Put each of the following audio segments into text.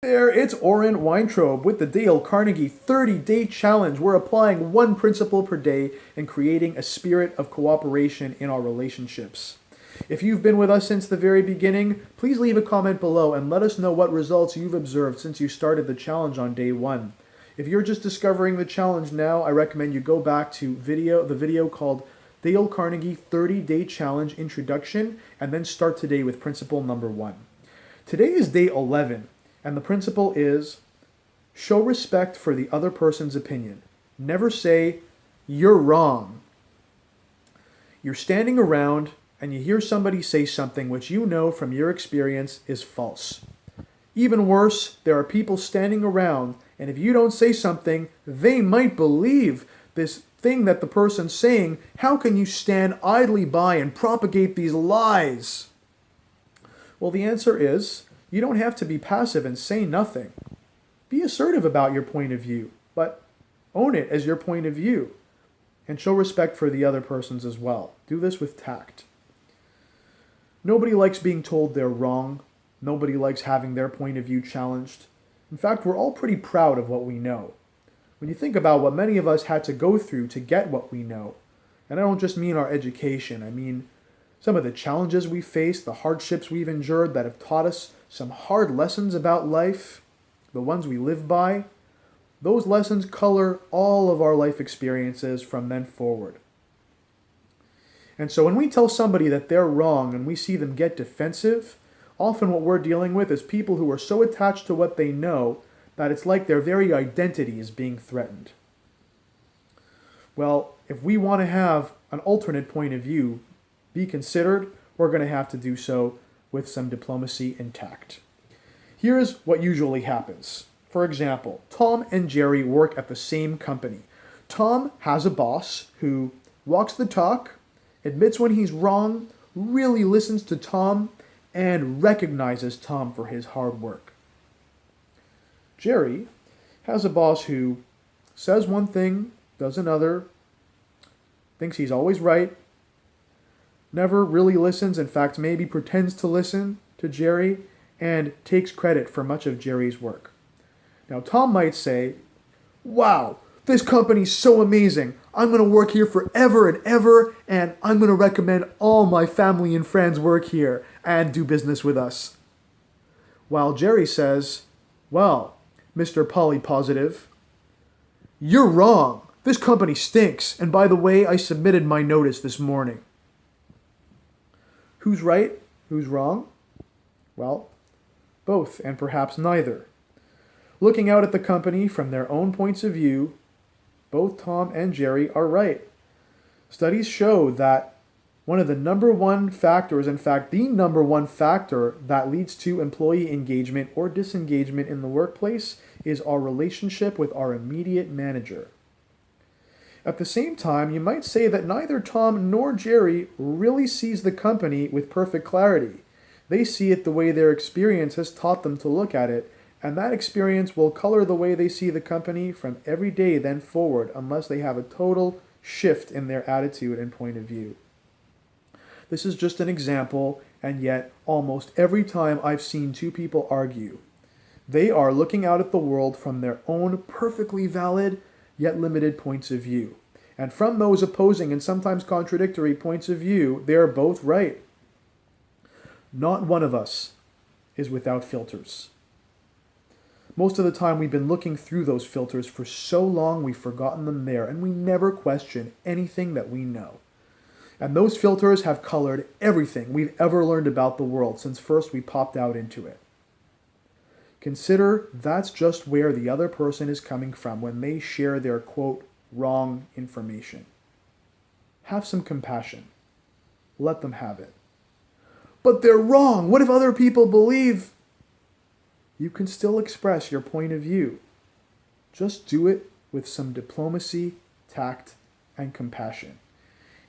There, it's Oren Weintraub with the Dale Carnegie 30-Day Challenge. We're applying one principle per day and creating a spirit of cooperation in our relationships. If you've been with us since the very beginning, please leave a comment below and let us know what results you've observed since you started the challenge on day one. If you're just discovering the challenge now, I recommend you go back to the video called Dale Carnegie 30-Day Challenge Introduction, and then start today with principle number 1. Today is day 11. And the principle is, show respect for the other person's opinion. Never say, you're wrong. You're standing around and you hear somebody say something which you know from your experience is false. Even worse, there are people standing around, and if you don't say something, they might believe this thing that the person's saying. How can you stand idly by and propagate these lies? Well, the answer is, you don't have to be passive and say nothing. Be assertive about your point of view, but own it as your point of view. And show respect for the other person's as well. Do this with tact. Nobody likes being told they're wrong. Nobody likes having their point of view challenged. In fact, we're all pretty proud of what we know. When you think about what many of us had to go through to get what we know, and I don't just mean our education, I mean some of the challenges we faced, the hardships we've endured that have taught us some hard lessons about life, the ones we live by, those lessons color all of our life experiences from then forward. And so when we tell somebody that they're wrong and we see them get defensive, often what we're dealing with is people who are so attached to what they know that it's like their very identity is being threatened. Well, if we want to have an alternate point of view be considered, we're going to have to do so with some diplomacy and tact. Here's what usually happens. For example, Tom and Jerry work at the same company. Tom has a boss who walks the talk, admits when he's wrong, really listens to Tom, and recognizes Tom for his hard work. Jerry has a boss who says one thing, does another, thinks he's always right, never really listens, in fact, maybe pretends to listen to Jerry, and takes credit for much of Jerry's work. Now, Tom might say, wow, this company's so amazing. I'm going to work here forever and ever, and I'm going to recommend all my family and friends work here and do business with us. While Jerry says, well, Mr. Polypositive, you're wrong. This company stinks, and by the way, I submitted my notice this morning. Who's right? Who's wrong? Well, both, and perhaps neither. Looking out at the company from their own points of view, both Tom and Jerry are right. Studies show that one of the number one factors, in fact, the number one factor that leads to employee engagement or disengagement in the workplace is our relationship with our immediate manager. At the same time, you might say that neither Tom nor Jerry really sees the company with perfect clarity. They see it the way their experience has taught them to look at it, and that experience will color the way they see the company from every day then forward unless they have a total shift in their attitude and point of view. This is just an example, and yet almost every time I've seen two people argue, they are looking out at the world from their own perfectly valid yet limited points of view. And from those opposing and sometimes contradictory points of view, they are both right. Not one of us is without filters. Most of the time we've been looking through those filters for so long we've forgotten them there, and we never question anything that we know. And those filters have colored everything we've ever learned about the world since first we popped out into it. Consider that's just where the other person is coming from when they share their, quote, wrong information. Have some compassion. Let them have it. But they're wrong. What if other people believe? You can still express your point of view. Just do it with some diplomacy, tact, and compassion.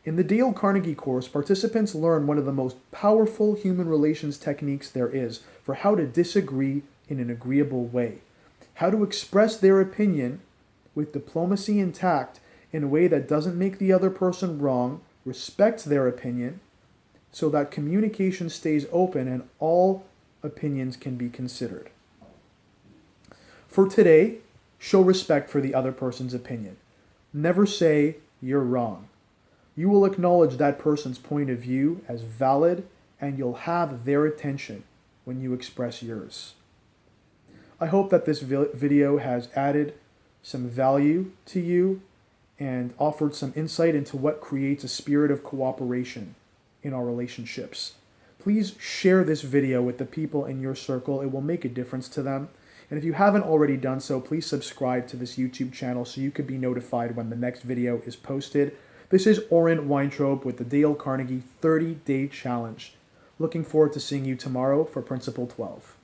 In the Dale Carnegie course, participants learn one of the most powerful human relations techniques there is for how to disagree in an agreeable way, how to express their opinion with diplomacy and tact in a way that doesn't make the other person wrong, respects their opinion, so that communication stays open and all opinions can be considered. For today, show respect for the other person's opinion. Never say you're wrong. You will acknowledge that person's point of view as valid, and you'll have their attention when you express yours. I hope that this video has added some value to you and offered some insight into what creates a spirit of cooperation in our relationships. Please share this video with the people in your circle. It will make a difference to them. And if you haven't already done so, please subscribe to this YouTube channel so you can be notified when the next video is posted. This is Oren Weintraub with the Dale Carnegie 30-Day Challenge. Looking forward to seeing you tomorrow for Principle 12.